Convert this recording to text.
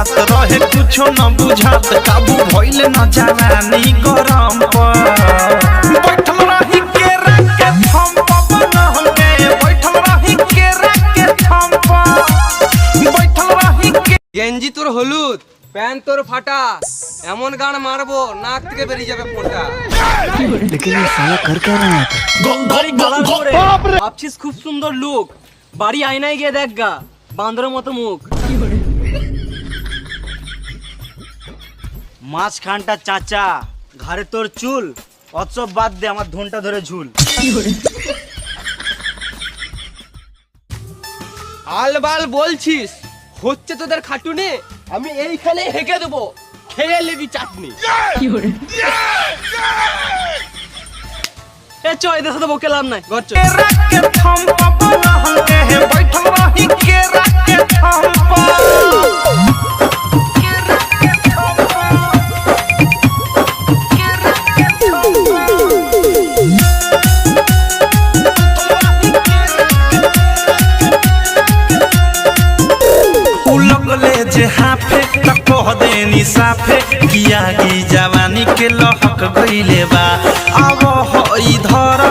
बरसात रहे कुछो न बुझात काबू भइल न जवानी गरम पर बैठल रही केरा के थम पर न के बैठल रही केरा के थम पर बैठल रही गेंजी तोर हलुद প্যান্ট তোর ফাটা এমন গান মারবো নাক থেকে বেরিয়ে যাবে পোঁটা। लेकिन ये साला कर क्या रहा है? ভাবছিস খুব সুন্দর লুক, বাড়ি আয়নায় গিয়ে দেখ গা বান্দরের মতো মুখ। মাঝখানটা চাচা ঘাড়ে তোর চুল অৎসব বাদ দে আমার ধনটা ধরে ঝুল। আলবাল বলছিস হচ্ছে তোদের খাটুনে, আমি এইখানে হেঁকে দেবো, খেয়ে নিবি চাটনি। এ চ এদের সাথে বকে লাভ নাই, ঘর চ। केरा के थम पर न के बैठल रही केरा के थम पर केरा के थम लगले जे हाफे त कह देनी साफे किया की जवानी के लहक गइले बा अब हो इधर